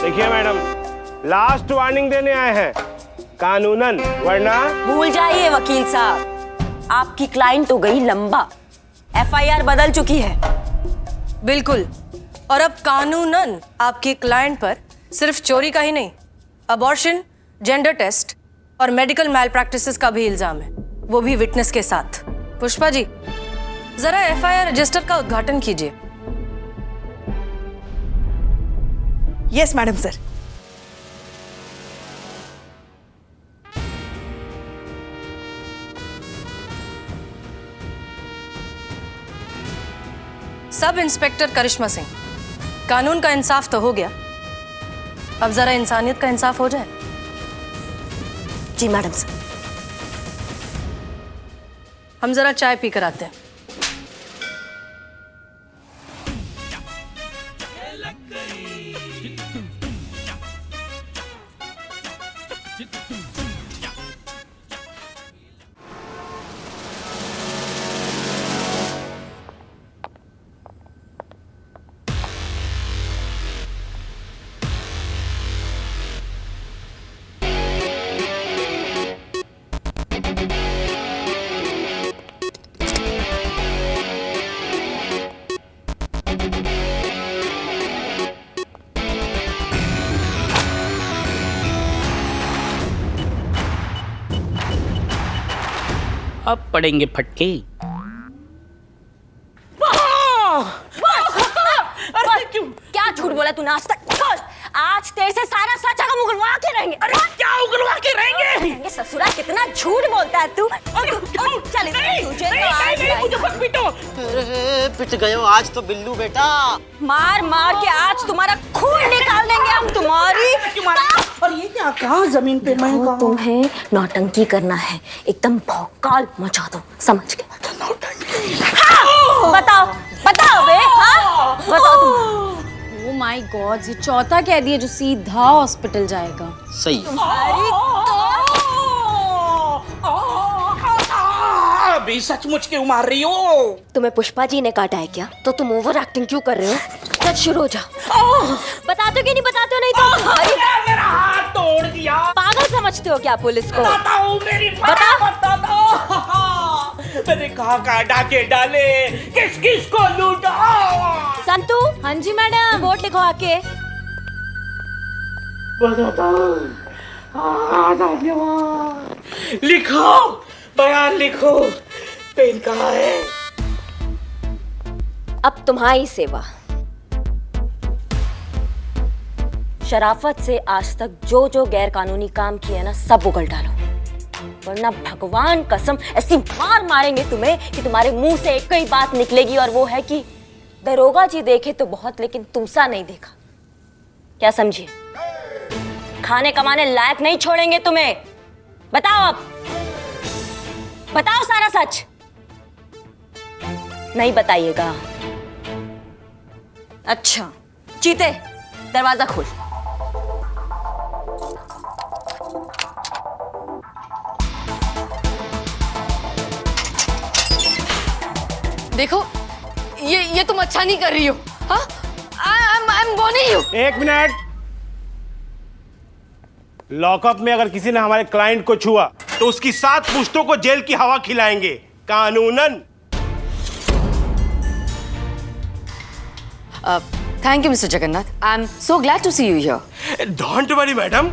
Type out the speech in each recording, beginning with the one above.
देखिए madam, last warning देने आए हैं कानूनन, वरना। भूल जाइए वकील साहब, आपकी क्लाइंट तो गई लंबा। एफआईआर बदल चुकी है। बिल्कुल, और अब कानूनन आपकी क्लाइंट पर सिर्फ चोरी का ही नहीं, अबॉर्शन, जेंडर टेस्ट और मेडिकल मैल प्रैक्टिसेस का भी इल्जाम है, वो भी विटनेस के साथ। पुष्पा जी, जरा एफआईआर रजिस्टर का उद्घाटन कीजिए। Yes madam sir. Sub inspector Karishma Singh, कानून का इंसाफ तो हो गया, अब जरा इंसानियत का इंसाफ हो जाए। जी मैडम सर। हम जरा चाय पी कर आते हैं। अब पड़ेंगे फटके। क्या झूठ बोला तूने आज तक? आज तेरे से सारा सच हम उगलवा के रहेंगे। अरे क्या उगलवा के रहेंगे? ससुरा कितना झूठ बोलता है तू। चल तुझे तो आज मुझे मत पीटो। पिट गए हो आज तो बिल्लू बेटा। मार मार के आज तुम्हारा खून निकाल देंगे हम तुम्हारी। और ये क्या कहा जमीन पे? मैं कहा तुम्हें नौटंकी करना है, एकदम भौकाल मचा दो, समझ गए? हाँ, बताओ बताओ बे, हाँ बताओ तुम। ओह माय गॉड, ये चौथा कह दिया जो सीधा हॉस्पिटल जाएगा। सही। अभी सचमुच क्यों मार रही हो? तुम्हें पुष्पा जी ने काटा है क्या? तो तुम ओवर एक्टिंग क्यों कर रहे हो? सच शुरू हो जाओ। बताते हो कि नहीं बताते हो? नहीं तो मेरा हाथ तोड़ दिया। पागल समझते हो क्या पुलिस को? बताओ मेरी बता दो। मैंने कहा डाके डाले, किस किस को लूटा? संतू। हाँ जी मैडम। रिपोर्ट लिखो आके। लिखो, बयान लिखो। पेन कहाँ है? अब तुम्हारी सेवा। शराफत से आज तक जो जो गैर कानूनी काम किए ना, सब उगल डालो, वरना भगवान कसम ऐसी मार मारेंगे तुम्हें कि तुम्हारे मुंह से एक ही बात निकलेगी, और वो है कि दरोगा जी देखे तो बहुत, लेकिन तुमसा नहीं देखा। क्या समझिए? खाने कमाने लायक नहीं छोड़ेंगे तुम्हें। बताओ अब, बताओ सारा सच। नहीं बताइएगा? अच्छा, चीते दरवाजा खोल। देखो, ये तुम अच्छा नहीं कर रही हो। हाँ, आई एम वार्निंग यू। एक मिनट। लॉकअप में अगर किसी ने हमारे क्लाइंट को छुआ तो उसकी 7 पुश्तों को जेल की हवा खिलाएंगे, कानूनन। Thank you mister Jagannath, I am so glad to see you here. Don't worry madam.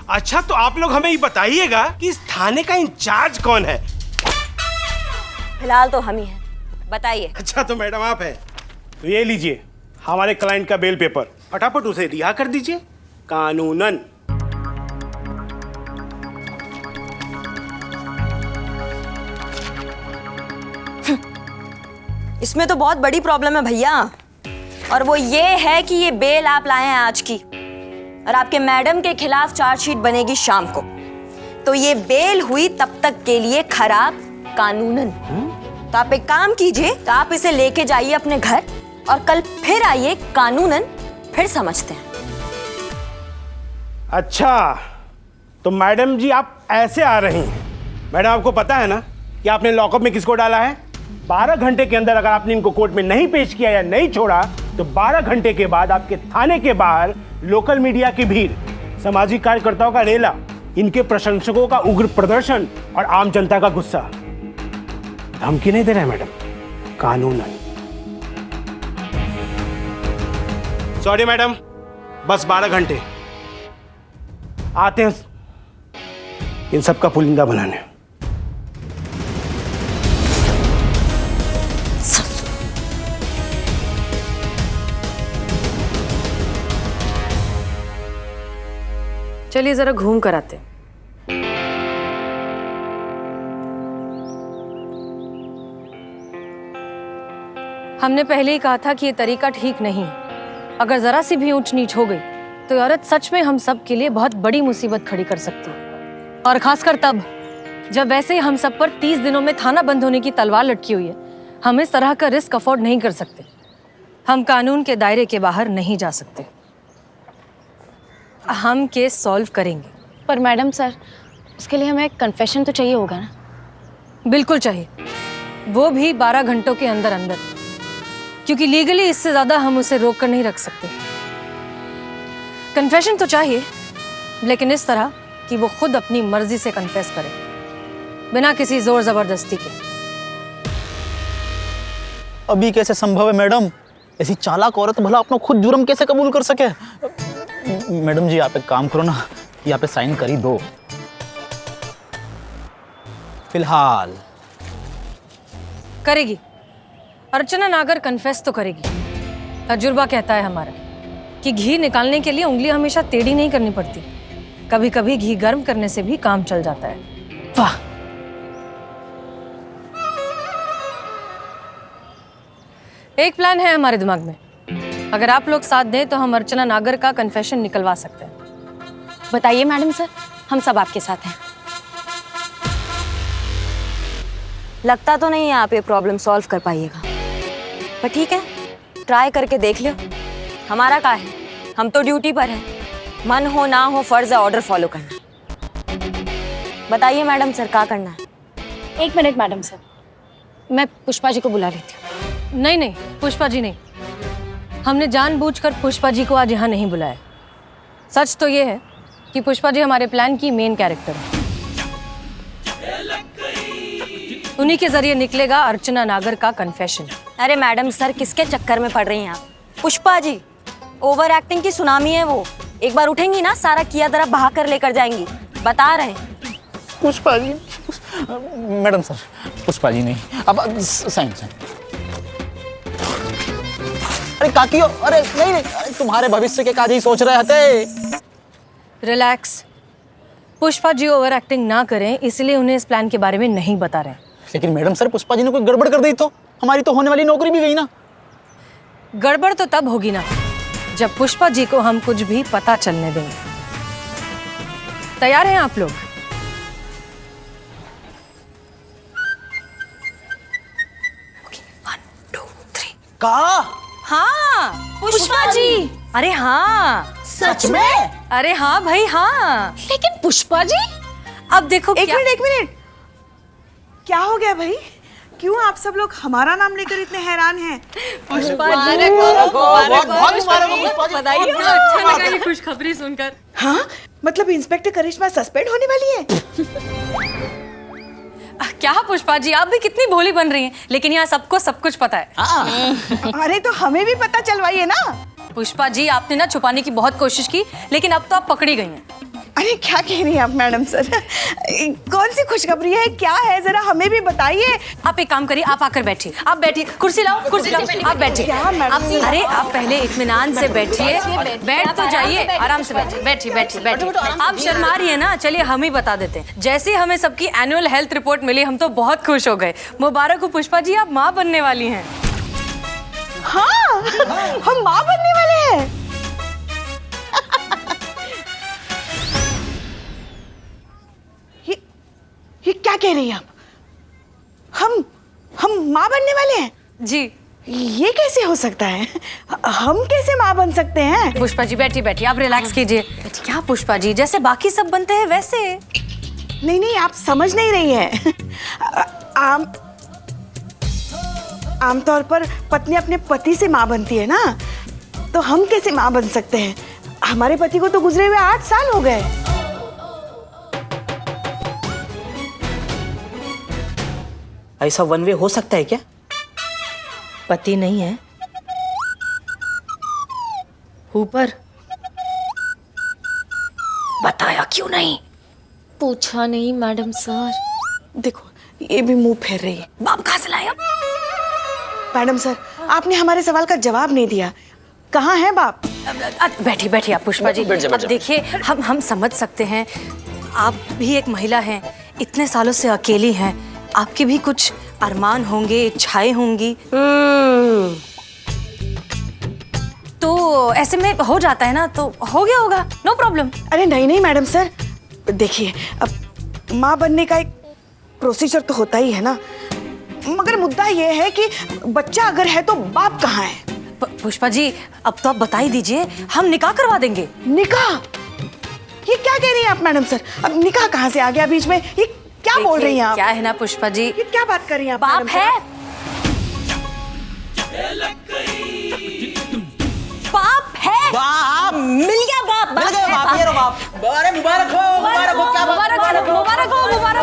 अच्छा, तो आप लोग हमें ये बताइएगा कि इस थाने का इंचार्ज कौन है? फिलहाल तो हम ही हैं, बताइए। अच्छा, तो मैडम आप हैं, तो ये लीजिए हमारे क्लाइंट का बेल पेपर, फटाफट उसे रिहा कर दीजिए, कानूनन। इसमें तो बहुत बड़ी प्रॉब्लम है भैया, और वो ये है कि ये बेल आप लाए हैं आज की, और आपके मैडम के खिलाफ चार्जशीट बनेगी शाम को, तो ये बेल हुई तब तक के लिए खराब कानूनन। तो आप एक काम कीजिए, तो आप इसे लेके जाइए अपने घर, और कल फिर आइए, कानूनन फिर समझते हैं। अच्छा, तो मैडम जी आप ऐसे आ रही हैं। मैडम, आपको पता है ना कि आपने लॉकअप में किसको डाला है? 12 घंटे के अंदर अगर आपने इनको कोर्ट में नहीं पेश किया या नहीं छोड़ा, तो 12 घंटे के बाद आपके थाने के बाहर लोकल मीडिया की भीड़, सामाजिक कार्यकर्ताओं का रेला, इनके प्रशंसकों का उग्र प्रदर्शन और आम जनता का गुस्सा धमकी नहीं दे रहे मैडम, कानूनन। सॉरी मैडम, बस 12 घंटे आते हैं इन सब का पुलिंदा बनाने। चलिए जरा घूम कर आते हैं। हमने पहले ही कहा था कि ये तरीका ठीक नहीं है। अगर जरा सी भी ऊंच नीच हो गई तो ये औरत सच में हम सब के लिए बहुत बड़ी मुसीबत खड़ी कर सकती है, और खासकर तब जब वैसे ही हम सब पर 30 दिनों में थाना बंद होने की तलवार लटकी हुई है। हम इस तरह का रिस्क अफोर्ड नहीं कर सकते। हम कानून के दायरे के बाहर नहीं जा सकते। हम केस सॉल्व करेंगे। पर मैडम सर, उसके लिए हमें कन्फेशन तो चाहिए होगा ना? बिल्कुल चाहिए, वो भी 12 घंटों के अंदर अंदर, क्योंकि लीगली इससे ज्यादा हम उसे रोक कर नहीं रख सकते। कन्फेशन तो चाहिए, लेकिन इस तरह कि वो खुद अपनी मर्जी से कन्फेस करे, बिना किसी जोर जबरदस्ती के। अभी कैसे संभव है मैडम? ऐसी चालाक औरत भला अपना खुद जुर्म कैसे कबूल कर सके? मैडम जी आप एक काम करो ना, यहाँ पे साइन कर ही दो फिलहाल। करेगी, अर्चना नागर कन्फेस तो करेगी। तजुर्बा कहता है हमारा कि घी निकालने के लिए उंगली हमेशा टेढ़ी नहीं करनी पड़ती, कभी कभी घी गर्म करने से भी काम चल जाता है। वाह! एक प्लान है हमारे दिमाग में। अगर आप लोग साथ दें तो हम अर्चना नागर का कन्फेशन निकलवा सकते हैं। बताइए मैडम सर, हम सब आपके साथ हैं। लगता तो नहीं है आप ये प्रॉब्लम सॉल्व कर पाइएगा, पर ठीक है, ट्राई करके देख लो। हमारा क्या है, हम तो ड्यूटी पर हैं। मन हो ना हो फर्ज है ऑर्डर फॉलो करना। बताइए मैडम सर, क्या करना है? 1 मिनट मैडम सर, मैं पुष्पा जी को बुला लेती हूँ। नहीं नहीं, पुष्पा जी नहीं। हमने जानबूझकर पुष्पा जी को आज यहाँ नहीं बुलाया। सच तो ये है कि पुष्पा जी हमारे प्लान की मेन कैरेक्टर है। उन्हीं के जरिए निकलेगा अर्चना नागर का कन्फेशन। अरे मैडम सर, किसके चक्कर में पड़ रही हैं आप? पुष्पा जी ओवर एक्टिंग की सुनामी है वो। एक बार उठेंगी ना, सारा किया दरा बहा कर लेकर जाएंगी। बता रहे हैं। पुष्पा जी, मैडम सर, पुष्पा जी नहीं, अब साइन। अरे काकियो, अरे नहीं नहीं, अरे तुम्हारे भविष्य के काज ही सोच रहे थे। Relax, Pushpa ji over acting ना करें, इसलिए उन्हें इस प्लान के बारे में नहीं बता रहे। लेकिन मैडम सर, पुष्पा जी ने कोई गड़बड़ कर दी तो हमारी तो होने वाली नौकरी भी गई ना। गड़बड़ तो तब होगी ना जब पुष्पा जी को हम कुछ भी पता चलने देंगे। तैयार हैं आप लोग? का? हाँ, पुष्पा जी। अरे हाँ, सच में? अरे हाँ भाई हाँ। लेकिन पुष्पा जी, अब देखो एक क्या। मिनट, क्या हो गया भाई? क्यों आप सब लोग हमारा नाम लेकर इतने हैरान हैं? अच्छा लगा ये खुशखबरी सुनकर। हाँ, मतलब इंस्पेक्टर करिश्मा सस्पेंड होने वाली है? क्या पुष्पा जी, आप भी कितनी भोली बन रही हैं, लेकिन यहाँ सबको सब कुछ पता है। अरे तो हमें भी पता चलवाइए ना। पुष्पा जी, आपने ना छुपाने की बहुत कोशिश की, लेकिन अब तो आप पकड़ी गई हैं। अरे क्या कह रही हैं आप मैडम सर? कौन सी खुशखबरी है, क्या है, जरा हमें भी बताइए। आप एक काम करिए, आप आकर बैठिए। आप बैठिए, कुर्सी लाओ, आप बैठिए। क्या मैडम? अरे आप पहले इत्मीनान से बैठिए, बैठ तो जाइए, आराम से बैठिए। आप शर्मा रही है ना, चलिए हम ही बता देते हैं। जैसे ही हमें सबकी एनुअल हेल्थ रिपोर्ट मिली, हम तो बहुत खुश हो गए। मुबारक हो पुष्पा जी, आप माँ बनने वाली हैं। हाँ, हम माँ बनने वाले हैं। ये क्या कह रही हैं आप? हम माँ बनने वाले हैं? जी। ये कैसे हो सकता है? हम कैसे माँ बन सकते हैं? पुष्पा जी बैठिए, आप रिलैक्स कीजिए। क्या पुष्पा जी, जैसे बाकी सब बनते हैं वैसे। नहीं, आप समझ नहीं रही हैं। आमतौर पर पत्नी अपने पति से माँ बनती है ना, तो हम कैसे माँ बन सकते हैं? हमारे पति को तो गुजरे हुए 8 साल हो गए। ऐसा वन वे हो सकता है क्या? पति नहीं है, ऊपर। बताया क्यों नहीं? पूछा नहीं मैडम सर। देखो ये भी मुंह फेर रही है। बाप कहाँ से लाया? मैडम सर, आपने हमारे सवाल का जवाब नहीं दिया। कहाँ है बाप? बैठिए बैठिए आप पुष्पा जी। अब देखिए, हम समझ सकते हैं, आप भी एक महिला हैं, इतने सालों से अकेली हैं, आपके भी कुछ अरमान होंगे, इच्छाएं होंगी। तो ऐसे में हो जाता है ना, तो हो गया होगा, नो प्रॉब्लम। अरे नहीं नहीं मैडम सर, देखिए अब माँ बनने का एक प्रोसीजर तो होता ही है ना, मगर मुद्दा ये है कि बच्चा अगर है तो बाप कहाँ है? पुष्पा जी, अब तो आप बता ही दीजिए, हम निकाह करवा देंगे। निकाह? ये क्या कह रही हैं आप मैडम सर? अब निकाह कहाँ से आ गया बीच में? ये क्या बोल रही हैं आप? क्या है ना पुष्पा जी, ये क्या बात कर रही हैं आप? बाप मैडम सर? है, बाप है, बाप मिल गया बाप, मिल गए बाप, ये लो बाप। अरे मुबारक हो, मुबारक हो, क्या मुबारक हो, मुबारक हो, मुबारक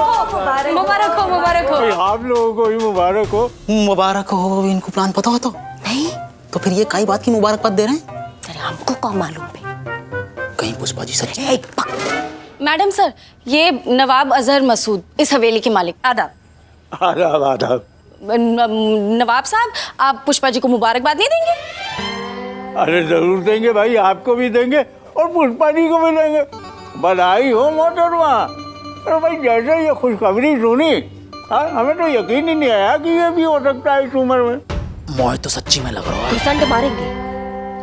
हो, मुबारक हो, मुबारक हो। आप लोगों को भी मुबारक हो। मुबारक हो। इनको प्लान पता हो तो नहीं, तो फिर ये कई बात की मुबारकबाद दे रहे हैं? अरे हमको कौन मालूम है? कहीं पुष्पा जी सच? मैडम सर, ये नवाब अजहर मसूद, इस हवेली के मालिक। आदाब। आदाब आदाब। नवाब साहब, आप पुष्पा जी को मुबारकबाद नहीं देंगे? अरे जरूर देंगे भाई, आपको भी देंगे और पुष्पा जी को भी देंगे। बधाई हो मोहतरमा। अरे भाई जैसे ये खुशखबरी सुनी, हमें तो यकीन ही नहीं आया कि ये भी हो सकता है इस उम्र में। मोह तो सच्ची में लग रहा है। घुसंड मारेंगे।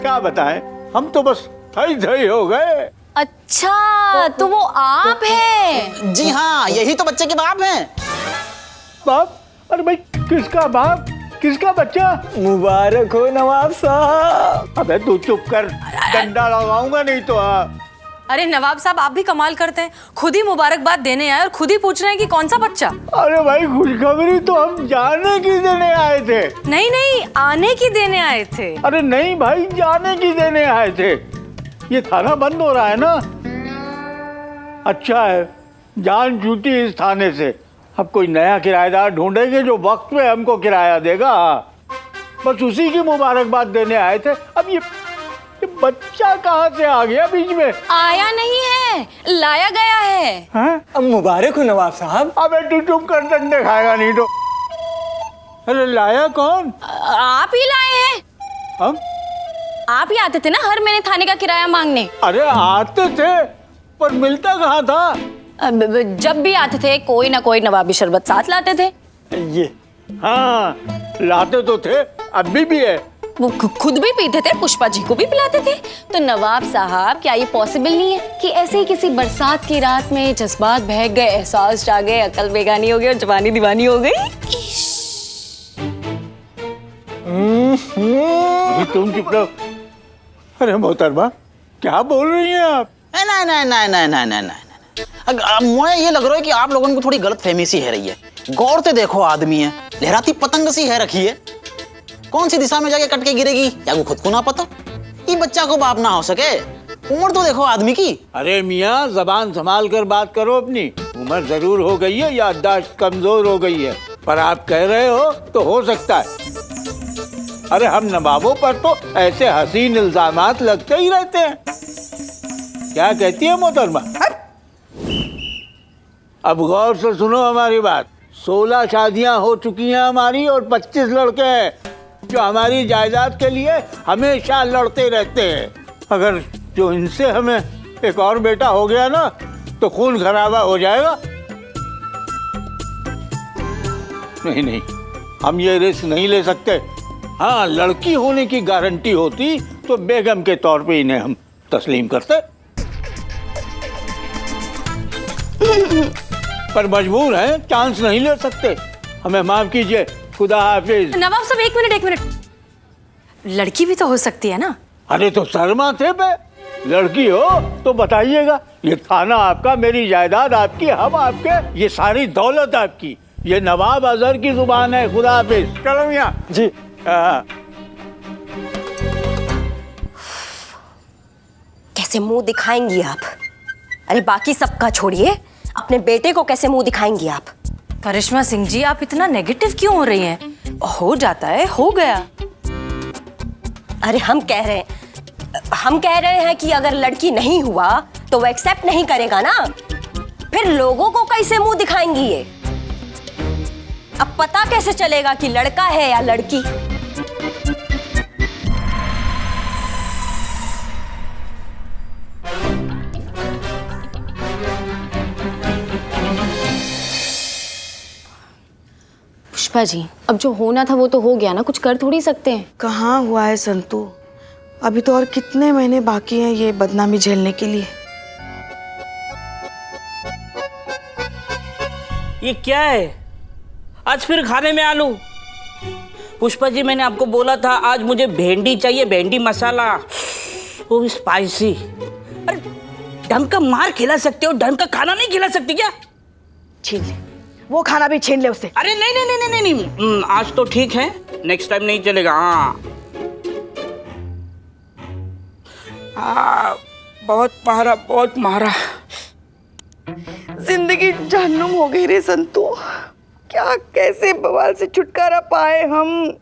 क्या बताएं, हम तो बस थई हो गए। अच्छा, तो वो आप हैं? जी हाँ, यही तो बच्चे के बाप हैं। बाप? अरे भाई किसका बाप, किसका बच्चा? मुबारक हो नवाब साहब। अबे तू चुप कर, डंडा लगाऊंगा नहीं तो। अरे नवाब साहब, आप भी कमाल करते हैं, खुद ही मुबारकबाद देने आए और खुद ही पूछ रहे हैं कि कौन सा बच्चा। अरे भाई खुशखबरी तो हम जाने की देने आए थे। नहीं नहीं, आने की देने आए थे। अरे नहीं भाई, जाने की देने आए थे। ये थाना बंद हो रहा है ना। अच्छा है, जान छूटी इस थाने से। अब कोई नया किराएदार ढूंढेंगे जो वक्त पे हमको किराया देगा। बस उसी की मुबारकबाद देने आए थे। अब ये बच्चा कहाँ से आ गया बीच में? आया नहीं है, लाया गया है। हैं? अब मुबारक हो नवाब साहब। अबे तू चुप कर, डंडे खाएगा नहीं तो। अरे लाया कौन? आप ही लाए हैं। हम? आप ही आते थे ना हर महीने थाने का किराया मांगने। अरे आते थे, पर मिलता कहाँ था? जब भी आते थे कोई ना कोई नवाबी शरबत साथ लाते थे। ये हाँ, लाते तो थे, अभी भी है। वो खुद भी पीते थे, पुष्पा जी को भी पिलाते थे। तो नवाब साहब, क्या ये पॉसिबल नहीं है कि ऐसे ही किसी बरसात की रात में जज्बात बहक गए, एहसास जागे, अकल बेगानी हो गई और जवानी दीवानी हो गई? तुम चुप रहो। अरे मोहतरमा, क्या बोल रही हैं आप? नहीं नहीं नहीं नहीं नहीं नहीं नहीं, मुझे ये लग रहा है कि आप लोगों को थोड़ी गलत फहमी सी है रही है। गौर से देखो, आदमी है, लहराती पतंग सी है रखी है, कौन सी दिशा में जाके कट के गिरेगी या वो खुद को ना पता। ये बच्चा को बाप ना हो सके, उम्र तो देखो आदमी की। अरे मियाँ, जबान संभाल कर बात करो अपनी। उम्र जरूर हो गई है, याददाश्त कमजोर हो गई है, पर आप कह रहे हो तो हो सकता है। अरे हम नवाबों पर तो ऐसे हसीन इल्जामात लगते ही रहते हैं। क्या कहती है मोहतरमा? अब गौर से सुनो हमारी बात। 16 शादियां हो चुकी हैं हमारी और 25 लड़के हैं जो हमारी जायदाद के लिए हमेशा लड़ते रहते हैं। अगर जो इनसे हमें एक और बेटा हो गया ना, तो खून खराबा हो जाएगा। नहीं नहीं, हम ये रिस्क नहीं ले सकते। हाँ, लड़की होने की गारंटी होती तो बेगम के तौर पे इन्हें हम तस्लीम करते, पर मजबूर हैं, चांस नहीं ले सकते। हमें माफ कीजिए, खुदा हाफिज। नवाब साहब, एक मिनट एक मिनट, लड़की भी तो हो सकती है ना? अरे तो शर्मा थे पे, लड़की हो तो बताइएगा। ये थाना आपका, मेरी जायदाद आपकी, हम आपके, ये सारी दौलत आपकी। ये नवाब अजहर की जुबान है। खुदा हाफिज। चलो मियां जी। कैसे मुंह दिखाएंगी आप? अरे बाकी सबका छोड़िए, अपने बेटे को कैसे मुंह दिखाएंगी आप? करिश्मा सिंह जी, आप इतना नेगेटिव क्यों हो रही हैं? हो जाता है, हो गया। अरे हम कह रहे हैं कि अगर लड़की नहीं हुआ तो वो एक्सेप्ट नहीं करेगा ना, फिर लोगों को कैसे मुंह दिखाएंगी ये? अब पता कैसे चलेगा कि लड़का है या लड़की? पुष्पा जी, अब जो होना था वो तो हो गया ना, कुछ कर थोड़ी सकते हैं। कहाँ हुआ है संतू? अभी तो और कितने महीने बाकी हैं ये बदनामी झेलने के लिए। ये क्या है? आज फिर खाने में आलू? पुष्पा जी, मैंने आपको बोला था आज मुझे भेंडी चाहिए, भेंडी मसाला, वो भी स्पाइसी। अरे ढंग का मार खिला सकते हो, ढंग का खाना नहीं खिला सकती क्या? छीन ले, वो खाना भी छीन ले उससे। अरे नहीं नहीं नहीं नहीं नहीं, आज तो ठीक है, नेक्स्ट टाइम नहीं चलेगा। हाँ, बहुत मारा। जिंदगी जहन्नुम हो गई रे संतू। क्या कैसे बवाल से छुटकारा पाए हम?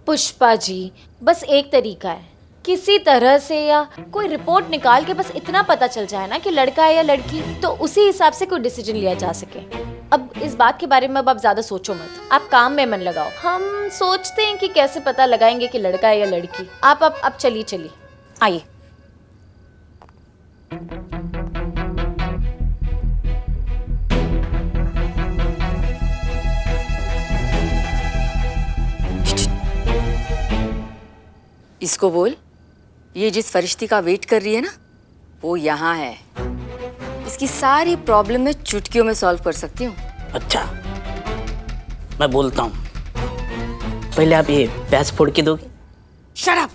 पुष्पा जी, बस एक तरीका है, किसी तरह से या कोई रिपोर्ट निकाल के बस इतना पता चल जाए ना कि लड़का है या लड़की, तो उसी हिसाब से कोई डिसीजन लिया जा सके। अब इस बात के बारे में अब आप ज्यादा सोचो मत, आप काम में मन लगाओ। हम सोचते हैं कि कैसे पता लगाएंगे कि लड़का है या लड़की। आप अब चलिए आइए। इसको बोल, ये जिस फरिश्ती का वेट कर रही है ना, वो यहाँ है। इसकी सारी प्रॉब्लम मैं चुटकियों में सॉल्व कर सकती हूँ। अच्छा, मैं बोलता हूँ, पहले आप ये प्याज फोड़ के दोगे? Shut up.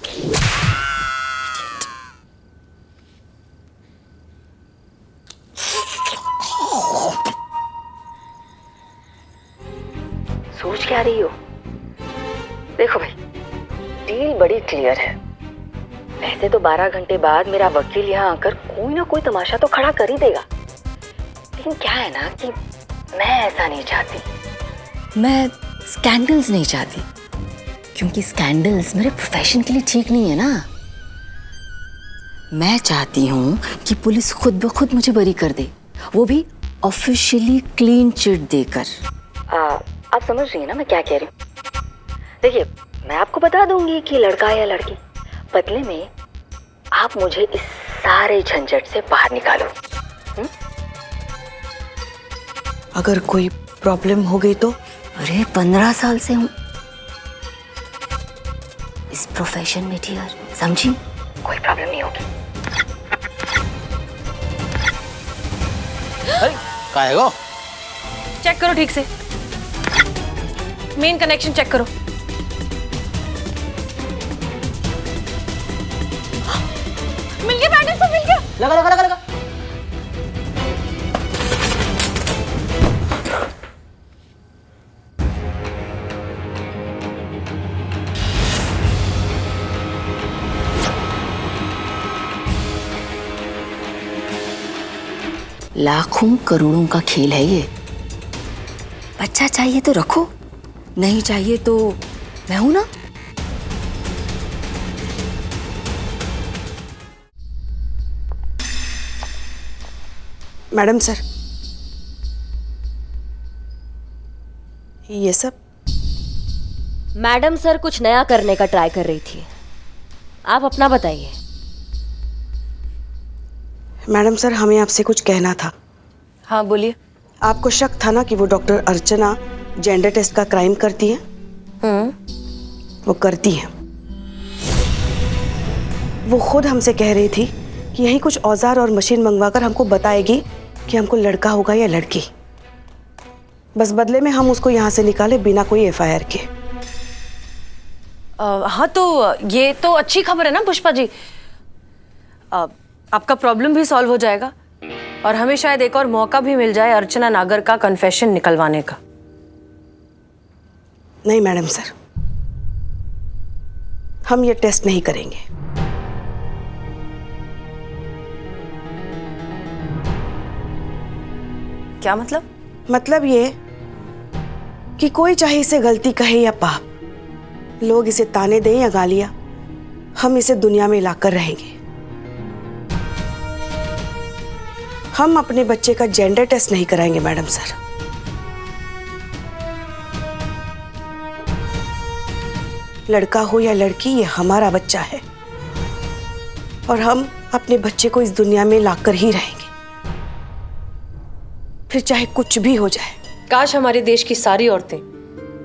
सोच क्या रही हो? देखो भाई, डील बड़ी क्लियर है। वैसे तो 12 घंटे बाद मेरा वकील यहाँ आकर कोई ना कोई तमाशा तो खड़ा कर ही देगा, लेकिन क्या है ना कि मैं ऐसा नहीं चाहती। मैं स्कैंडल्स नहीं चाहती, क्योंकि स्कैंडल्स मेरे प्रोफेशन के लिए ठीक नहीं है ना। मैं चाहती हूँ कि पुलिस खुद ब खुद मुझे बरी कर दे, वो भी ऑफिशियली क्लीन चिट देकर। आप समझ रही हैं ना मैं क्या कह रही हूँ? देखिए, मैं आपको बता दूंगी कि लड़का है या लड़की, बदले में आप मुझे इस सारे झंझट से बाहर निकालो। अगर कोई प्रॉब्लम हो गई तो? अरे 15 साल से हूँ इस प्रोफेशन में डियर, समझी? कोई प्रॉब्लम नहीं होगी। का है गो? चेक करो ठीक से, मेन कनेक्शन चेक करो। मिल गया पैटर्न, सब मिल गया। लगा। लाखों करोड़ों का खेल है ये। बच्चा चाहिए तो रखो, नहीं चाहिए तो मैं हूं ना। मैडम सर, ये सब? मैडम सर कुछ नया करने का ट्राई कर रही थी, आप अपना बताइए। मैडम सर, हमें आपसे कुछ कहना था। हाँ बोलिए। आपको शक था ना कि वो डॉक्टर अर्चना जेंडर टेस्ट का क्राइम करती है? वो करती है। वो खुद हमसे कह रही थी कि यही कुछ औजार और मशीन मंगवाकर हमको बताएगी कि हमको लड़का होगा या लड़की। बस बदले में हम उसको यहाँ से निकाले बिना कोई एफआईआर के। हाँ तो ये तो अच्छी खबर है ना पुष्पा जी। आपका प्रॉब्लम भी सॉल्व हो जाएगा और हमें शायद एक और मौका भी मिल जाए अर्चना नागर का कन्फेशन निकलवाने का। नहीं मैडम सर, हम ये टेस्ट नहीं करेंगे। क्या मतलब? मतलब ये कि कोई चाहे इसे गलती कहे या पाप, लोग इसे ताने दें या गालियां, हम इसे दुनिया में लाकर रहेंगे। हम अपने बच्चे का जेंडर टेस्ट नहीं कराएंगे मैडम सर। लड़का हो या लड़की, ये हमारा बच्चा है और हम अपने बच्चे को इस दुनिया में लाकर ही रहेंगे, फिर चाहे कुछ भी हो जाए। काश हमारे देश की सारी औरतें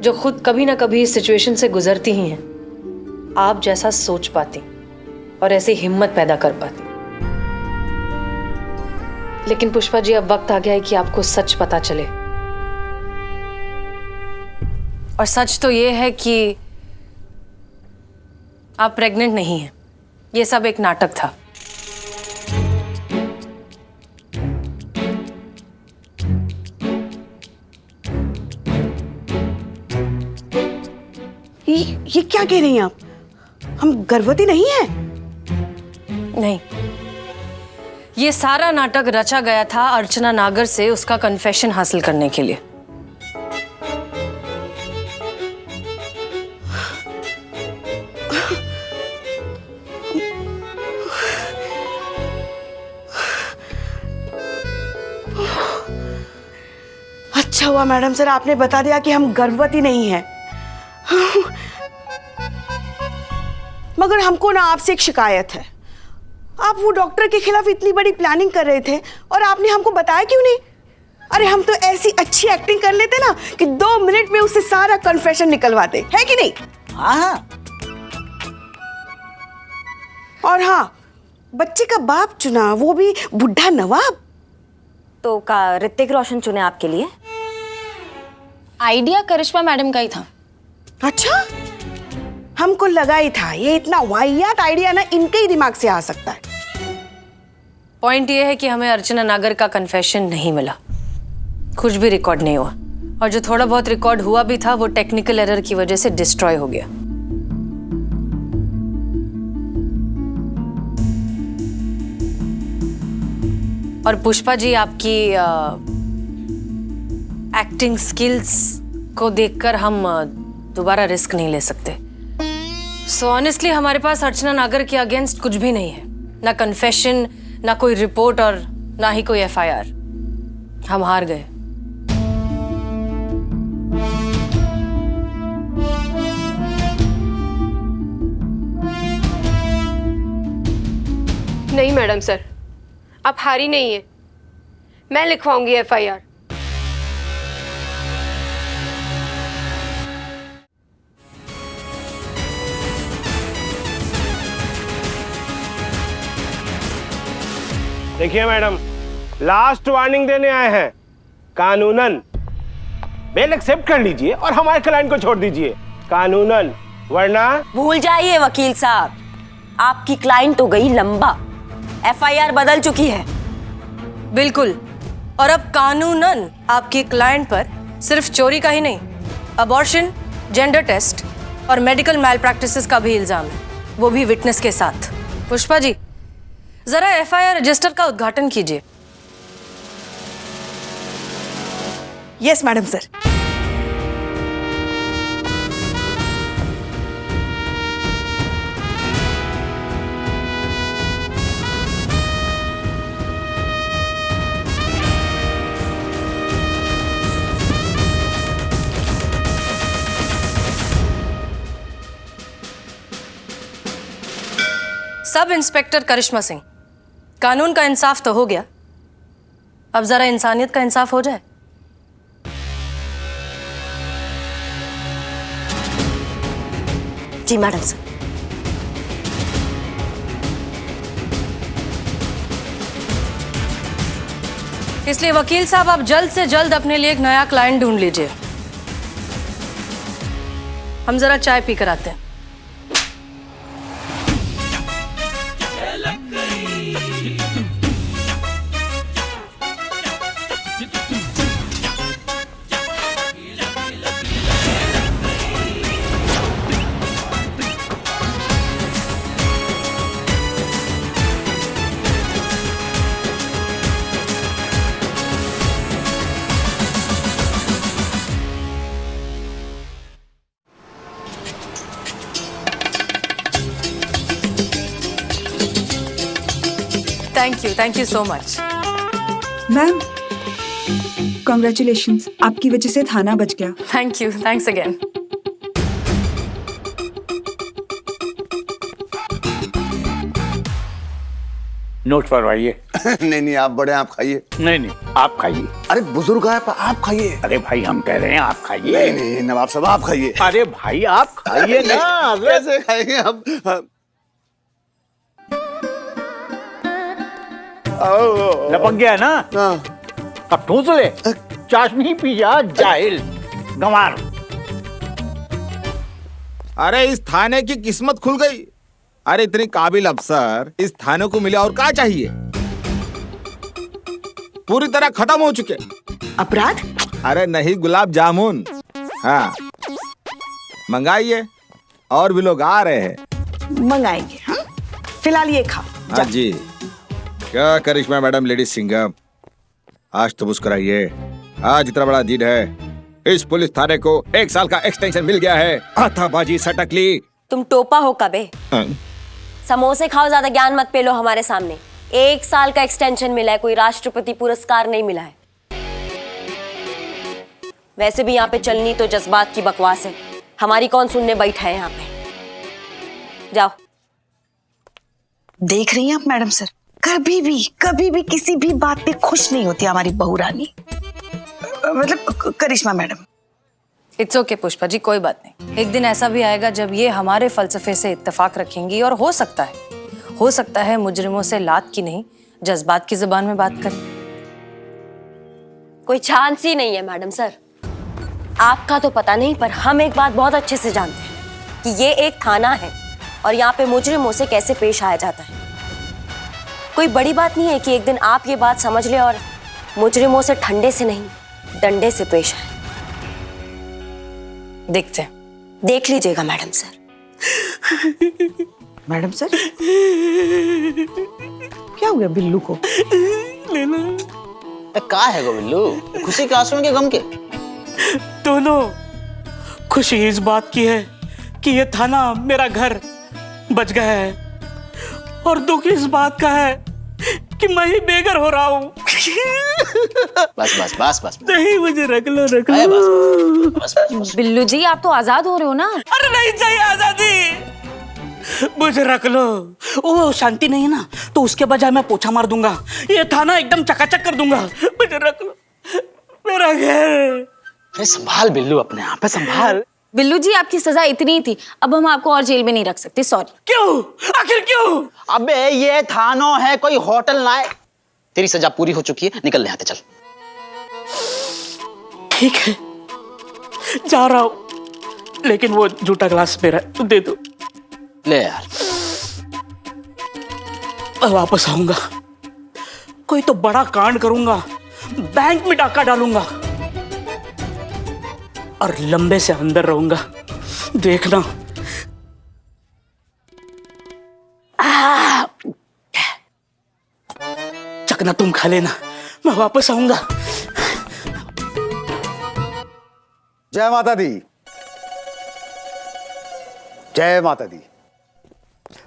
जो खुद कभी ना कभी इस सिचुएशन से गुजरती ही हैं, आप जैसा सोच पाती और ऐसी हिम्मत पैदा कर पाती। लेकिन पुष्पा जी, अब वक्त आ गया है कि आपको सच पता चले। और सच तो ये है कि आप प्रेग्नेंट नहीं हैं। ये सब एक नाटक था। ये क्या कह रही हैं आप? हम गर्भवती नहीं हैं। नहीं, ये सारा नाटक रचा गया था अर्चना नागर से उसका कन्फेशन हासिल करने के लिए। अच्छा हुआ मैडम सर आपने बता दिया कि हम गर्भवती नहीं हैं। मगर हमको ना आपसे एक शिकायत है। आप वो डॉक्टर के खिलाफ इतनी बड़ी प्लानिंग कर रहे थे और आपने हमको बताया क्यों नहीं? अरे हम तो ऐसी अच्छी एक्टिंग कर लेते ना कि 2 मिनट में उससे सारा कन्फेशन निकलवाते, है कि नहीं? हाँ। और हाँ, बच्चे का बाप चुना, वो भी बुढ़ा नवाब। तो का ऋतिक रोशन चुने आपके लिए? आइडिया करिश्मा मैडम का ही था। अच्छा, हमको लगा ही था ये इतना वाहियात आइडिया ना इनके ही दिमाग से आ सकता है। पॉइंट ये है कि हमें अर्चना नागर का कन्फेशन नहीं मिला, कुछ भी रिकॉर्ड नहीं हुआ, और जो थोड़ा बहुत रिकॉर्ड हुआ भी था वो टेक्निकल एरर की वजह से डिस्ट्रॉय हो गया। और पुष्पा जी, आपकी एक्टिंग स्किल्स को देखकर हम दोबारा रिस्क नहीं ले सकते। सो ऑनेस्टली हमारे पास अर्चना नागर के अगेंस्ट कुछ भी नहीं है, ना कन्फेशन, ना कोई रिपोर्ट और ना ही कोई एफआईआर। हम हार गए। नहीं मैडम सर, आप हारी नहीं है। मैं लिखवाऊंगी एफआईआर। देखिए मैडम, लास्ट वार्निंग देने आए हैं। कानूनन बेल एक्सेप्ट कर लीजिए और हमारे क्लाइंट को छोड़ दीजिए, कानूनन, वरना। भूल जाइए वकील साहब, आपकी क्लाइंट तो गई लंबा, एफआईआर बदल चुकी है। बिल्कुल, और अब कानूनन आपकी क्लाइंट पर सिर्फ चोरी का ही नहीं, अबॉर्शन, जेंडर टेस्ट और मेडिकल मैल प्रैक्टिसेस का भी इल्जाम है, वो भी विटनेस के साथ। पुष्पा जी, जरा एफआईआर रजिस्टर का उद्घाटन कीजिए। Yes madam sir. Sub inspector Karishma Singh, कानून का इंसाफ तो हो गया, अब जरा इंसानियत का इंसाफ हो जाए। जी मैडम सर। इसलिए वकील साहब, आप जल्द से जल्द अपने लिए एक नया क्लाइंट ढूंढ लीजिए। हम जरा चाय पी कर आते हैं। Thank you so much. Ma'am congratulations, आपकी वजह से थाना बच गया। Thank you, thanks again. Note फरमाइए। नहीं नहीं आप बड़े, आप खाइए। नहीं आप खाइए। अरे बुजुर्ग है, आप खाइए। अरे भाई हम कह रहे हैं आप खाइए। नहीं नवाब साहब आप खाइए। अरे भाई आप खाइए ना। कैसे खाएंगे हम? लपक गया ना? अब ठूस ले। चाशनी पी जा जाहिल गंवार। अरे इस थाने की किस्मत खुल गई। अरे इतनी काबिल अफसर इस थाने को मिले और क्या चाहिए? पूरी तरह खत्म हो चुके अपराध। अरे नहीं, गुलाब जामुन। हाँ मंगाइए, और भी लोग आ रहे हैं। मंगाएंगे। हाँ फिलहाल ये खाओ। हाँ जी। क्या करिश्मा मैडम, लेडीज सिंघम, आज तो मुस्कुराइए। आज इतना बड़ा दिन है, इस पुलिस थाने को 1 साल का एक्सटेंशन मिल गया है। हाथाबाजी सटकली। तुम टोपा हो कबे? समोसे खाओ, ज्यादा ज्ञान मत पेलो हमारे सामने। 1 साल का एक्सटेंशन मिला है, कोई राष्ट्रपति पुरस्कार नहीं मिला है। वैसे भी यहाँ पे चलनी तो जज्बात की बकवास है, हमारी कौन सुनने बैठा है यहाँ पे। जाओ। देख रही हैं आप मैडम सर, कभी भी किसी भी बात पे खुश नहीं होती हमारी बहू रानी, मतलब करिश्मा madam. It's okay Pushpa ji, कोई बात नहीं। एक दिन ऐसा भी आएगा जब ये हमारे फलसफे से इत्तेफाक रखेंगी, और हो सकता है मुजरिमों से लात की नहीं जज्बात की जुबान में बात करें। कोई चांस ही नहीं है मैडम सर। आपका तो पता नहीं, पर हम एक बात बहुत अच्छे से जानते हैं कि ये एक थाना है और यहाँ पे मुजरिमों से कैसे पेश आया जाता है। कोई बड़ी बात नहीं है कि एक दिन आप ये बात समझ ले और मुजरिमों से ठंडे से नहीं डंडे से पेश आए। देखते हैं। देख लीजिएगा मैडम सर। मैडम सर क्या हो गया बिल्लू को? का है गो बिल्लू, खुशी के आंसू के गम के? दोनों। खुशी इस बात की है कि ये थाना मेरा घर बच गया है, और दुख इस बात का है कि मैं ही बेघर हो रहा हूँ। बस नहीं, मुझे रख लो। बस। बिल्लू जी आप तो आजाद हो रहे हो ना? अरे नहीं चाहिए आजादी, मुझे रख लो। वो शांति नहीं है ना, तो उसके बजाय मैं पोछा मार दूंगा, ये थाना एकदम चकाचक कर दूंगा। मुझे रख लो, मेरा घर। अरे संभाल बिल्लू, अपने आप पे संभाल। बिल्लू जी आपकी सजा इतनी थी, अब हम आपको और जेल में नहीं रख सकते, सॉरी। क्यों? आखिर क्यों? अबे ये थानो है, कोई होटल ना है। तेरी सजा पूरी हो चुकी है, निकल यहाँ से, चल। ठीक है, जा रहा हूं, लेकिन वो झूठा ग्लास मेरा दे दो। ले यार। मैं वापस आऊंगा, कोई तो बड़ा कांड करूंगा, बैंक में डाका डालूंगा और लंबे से अंदर रहूंगा, देखना। चकना तुम खा लेना, मैं वापस आऊंगा। जय माता दी। जय माता दी।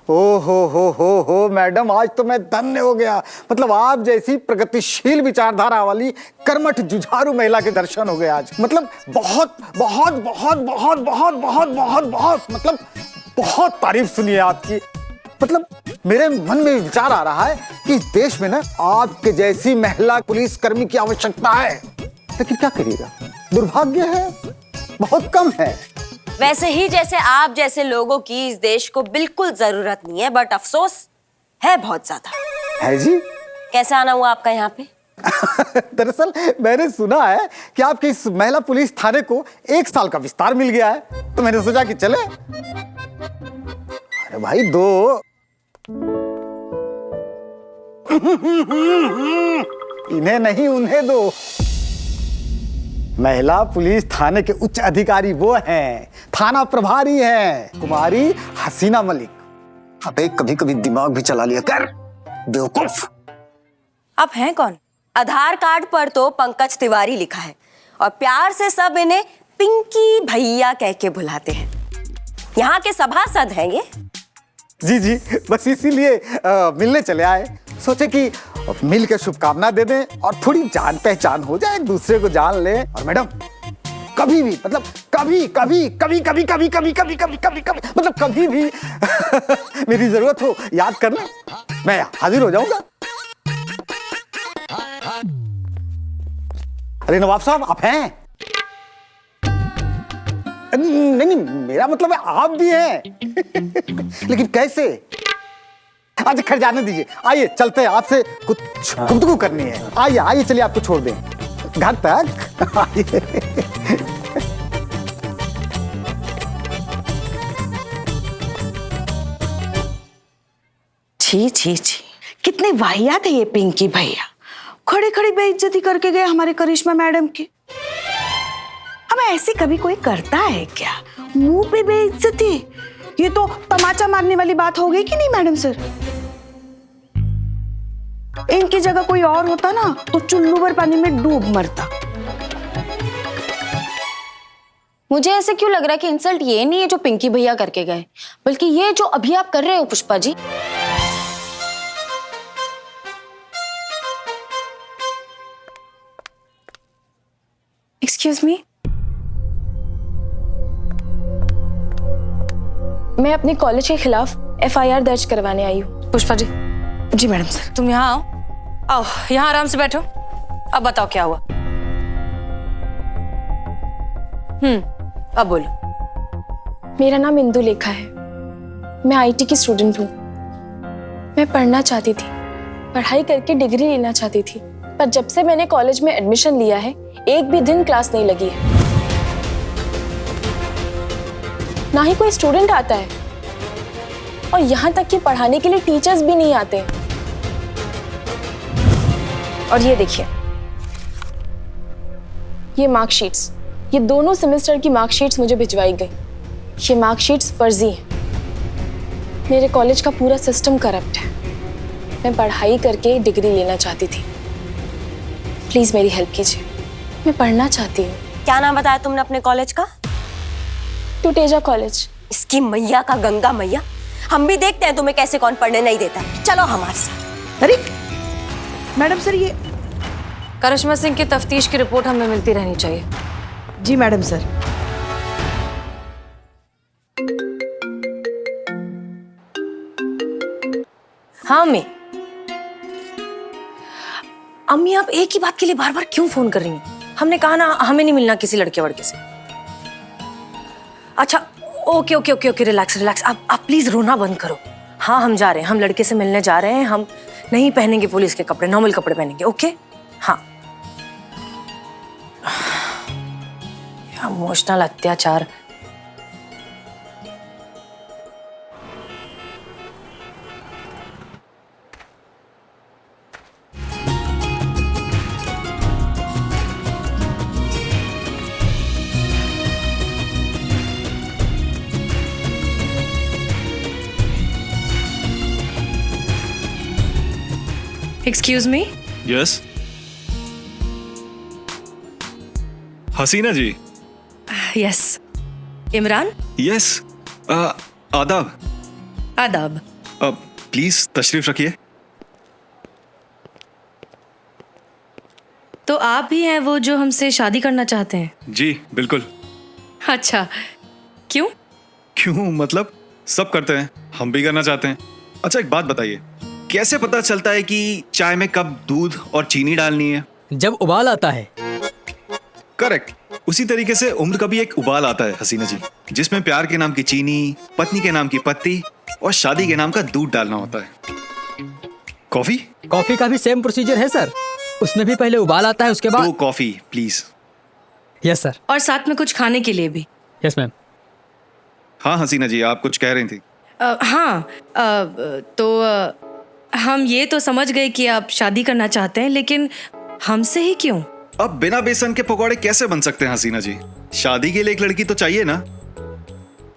ओ हो मैडम, आज तो मैं धन्य हो गया। मतलब आप जैसी प्रगतिशील विचारधारा वाली कर्मठ जुझारू महिला के दर्शन हो गए आज। मतलब बहुत बहुत बहुत बहुत बहुत बहुत बहुत बहुत मतलब बहुत तारीफ सुनी है आपकी। मतलब मेरे मन में विचार आ रहा है कि इस देश में ना आपके जैसी महिला पुलिसकर्मी की आवश्यकता है, लेकिन क्या करिएगा, दुर्भाग्य है, बहुत कम है। वैसे ही जैसे आप जैसे लोगों की इस देश को बिल्कुल जरूरत नहीं है, बट अफसोस है बहुत ज्यादा। है जी? कैसे आना हुआ आपका यहाँ पे? दरअसल मैंने सुना है कि आपके इस महिला पुलिस थाने को 1 साल का विस्तार मिल गया है, तो मैंने सोचा कि चले। अरे भाई दो। इन्हें नहीं उन्हें दो। महिला पुलिस थाने के उच्च अधिकारी वो हैं, थाना प्रभारी हैं, कुमारी हसीना मलिक। अबे कभी कभी दिमाग भी चला लिया कर, बेवकूफ। आप हैं कौन? आधार कार्ड पर तो पंकज तिवारी लिखा है और प्यार से सब इन्हें पिंकी भैया कह के बुलाते हैं। यहाँ के सभासद हैं ये। जी जी, बस इसीलिए मिलने चले आए। सोचे कि मिल के शुभकामना दे दें और थोड़ी जान पहचान हो जाए, एक दूसरे को जान ले। और मैडम कभी भी मतलब कभी कभी कभी कभी कभी कभी कभी कभी कभी कभी मतलब कभी भी मेरी जरूरत हो याद करना, मैं हाजिर हो जाऊंगा। अरे नवाब साहब आप हैं? नहीं नहीं, मेरा मतलब है आप भी हैं लेकिन कैसे? अच्छा खैर जाने दीजिए, आइए चलते हैं, आपसे कुछ गुफ्तगू करनी है। आइए आइए, चलिए आपको छोड़ दें घर तक। आइए। छी छी छी, कितने वाहियात है ये पिंकी भैया, खड़े खड़े बेइज्जती करके गए हमारे करिश्मा मैडम की। अब ऐसे कभी कोई करता है क्या? मुंह पे बेइज्जती, ये तो तमाचा मारने वाली बात हो गई कि नहीं मैडम सर? इनकी जगह कोई और होता ना तो चुल्लू भर पानी में डूब मरता। मुझे ऐसे क्यों लग रहा है कि इंसल्ट ये नहीं है जो पिंकी भैया करके गए, बल्कि ये जो अभी आप कर रहे हो पुष्पा जी। एक्सक्यूज मी, मैं अपने कॉलेज के खिलाफ FIR दर्ज करवाने आई हूँ। पुष्पा जी। जी मैडम सर। तुम यहाँ आओ, आओ यहाँ आराम से बैठो। अब बताओ क्या हुआ? अब बोलो। मेरा नाम इंदु लेखा है, मैं IT की स्टूडेंट हूँ। मैं पढ़ना चाहती थी, पढ़ाई करके डिग्री लेना चाहती थी, पर जब से मैंने कॉलेज में एडमिशन लिया है एक भी दिन क्लास नहीं लगी है, ना ही कोई स्टूडेंट आता है, और यहाँ तक कि पढ़ाने के लिए टीचर्स भी नहीं आते। और ये देखिए, ये मार्कशीट्स, ये दोनों सेमेस्टर की मार्कशीट्स मुझे भिजवाई गई। ये मार्कशीट्स फर्जी हैं। मेरे कॉलेज का पूरा सिस्टम करप्ट है। मैं पढ़ाई करके डिग्री लेना चाहती थी, प्लीज मेरी हेल्प कीजिए, मैं पढ़ना चाहती हूँ। क्या नाम बताया तुमने अपने कॉलेज का? टूटेजा कॉलेज। इसकी मैया का गंगा मैया, हम भी देखते हैं तुम्हें कैसे कौन पढ़ने नहीं देता। चलो हमारे साथ। अरे मैडम सर, ये करिश्मा सिंह की तफ्तीश की रिपोर्ट हमें मिलती रहनी चाहिए। जी मैडम सर। हाँ अम्मी। अम्मी आप एक ही बात के लिए बार बार क्यों फोन कर रही हैं? हमने कहा ना हमें नहीं मिलना किसी लड़के वड़के से। अच्छा okay okay okay okay, relax relax. आप प्लीज रोना बंद करो। हाँ हम जा रहे हैं, हम लड़के से मिलने जा रहे हैं। हम नहीं पहनेंगे पुलिस के कपड़े, नॉर्मल कपड़े पहनेंगे। ओके हाँ। इमोशनल अत्याचार। Excuse me. यस हसीना जी। यस इमरान। यस आदाब। आदाब। प्लीज तशरीफ रखिए। तो आप ही हैं वो जो हमसे शादी करना चाहते हैं? जी बिल्कुल। अच्छा क्यों? क्यों मतलब सब करते हैं, हम भी करना चाहते हैं। अच्छा एक बात बताइए, कैसे पता चलता है कि चाय में कब दूध और चीनी डालनी है? जब उबाल आता है। करेक्ट। उसी तरीके से उम्र का भी एक उबाल आता है हसीना जी, जिसमें प्यार के नाम की चीनी, पत्नी के नाम की पत्ती और शादी के नाम का दूध डालना होता है। कॉफी? कॉफी का भी सेम प्रोसीजर है सर, उसमें भी पहले उबाल आता है, उसके बाद। दो कॉफी प्लीज। Yes sir. और साथ में कुछ खाने के लिए भी। Yes ma'am. हाँ हसीना जी आप कुछ कह रही थी। हम ये तो समझ गए कि आप शादी करना चाहते हैं, लेकिन हमसे ही क्यों? अब बिना बेसन के पकौड़े कैसे बन सकते हैं हसीना जी? शादी के लिए एक लड़की तो चाहिए ना।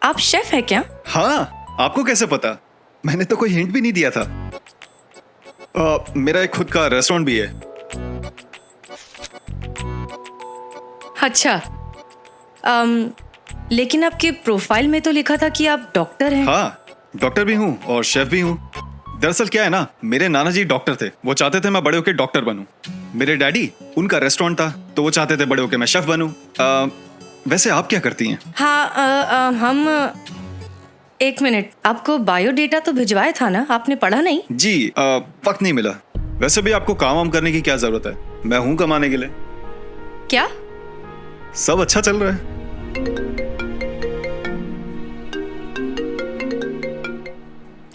आप शेफ हैं क्या? हाँ, आपको कैसे पता? मैंने तो कोई हिंट भी नहीं दिया था। मेरा एक खुद का रेस्टोरेंट भी है। अच्छा लेकिन आपके प्रोफाइल में तो लिखा था कि आप डॉक्टर हैं। हाँ, डॉक्टर भी हूँ और शेफ भी हूँ। दरअसल क्या है ना, मेरे नाना जी डॉक्टर थे, वो चाहते थे मैं बड़े होके डॉक्टर बनूं। मेरे डैडी, उनका रेस्टोरेंट था, तो वो चाहते थे बड़े होके मैं शेफ बनूं। वैसे आप क्या करती हैं? हाँ, हम एक मिनट, आपको बायोडेटा तो भिजवाया था ना, आपने पढ़ा नहीं? जी वक्त नहीं मिला। वैसे भी आपको काम वाम करने की क्या जरूरत है, मैं हूं कमाने के लिए। क्या? सब अच्छा चल रहा है।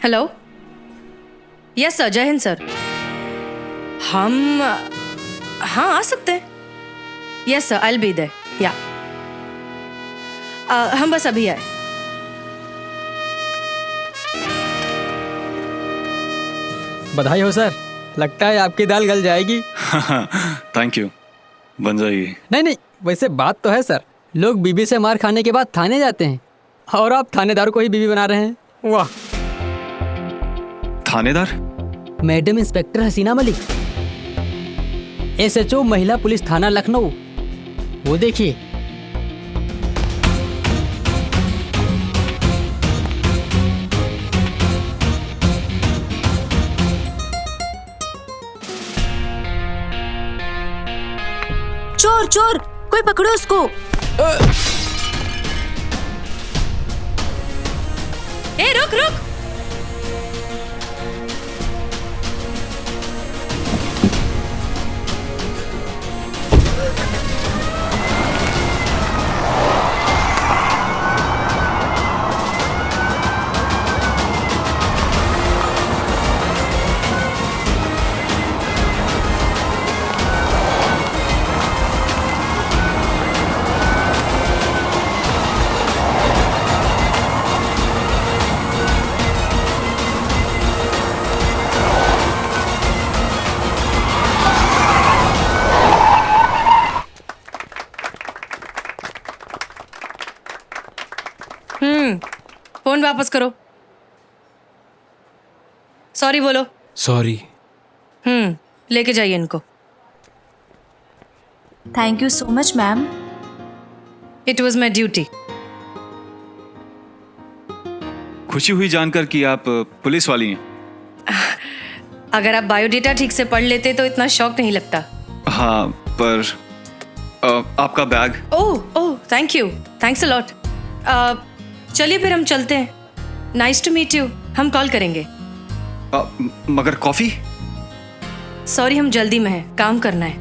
हेलो, यस सर, जय हिंद सर। हम हाँ आ सकते हैं। Yes sir, I will be there. या हम बस अभी आए। बधाई हो सर, लगता है आपकी दाल गल जाएगी। थैंक यू, बन जाएगी। नहीं, वैसे बात तो है सर, लोग बीबी से मार खाने के बाद थाने जाते हैं और आप थानेदार को ही बीबी बना रहे हैं। वाह। थानेदार? मैडम इंस्पेक्टर हसीना मलिक, SHO महिला पुलिस थाना लखनऊ। वो देखिए। चोर चोर, कोई पकड़ो उसको। ए रुक रुक। फोन वापस करो। सॉरी बोलो। सॉरी। लेके जाइए इनको। Thank you so much ma'am. It was my duty. खुशी हुई जानकर कि आप पुलिस वाली हैं। अगर आप बायोडेटा ठीक से पढ़ लेते तो इतना शौक नहीं लगता। हाँ, पर आपका bag. Oh thank you, thanks a lot. चलिए फिर हम चलते हैं। Nice to meet you. हम कॉल करेंगे। मगर कॉफी? सॉरी, हम जल्दी में हैं, काम करना है।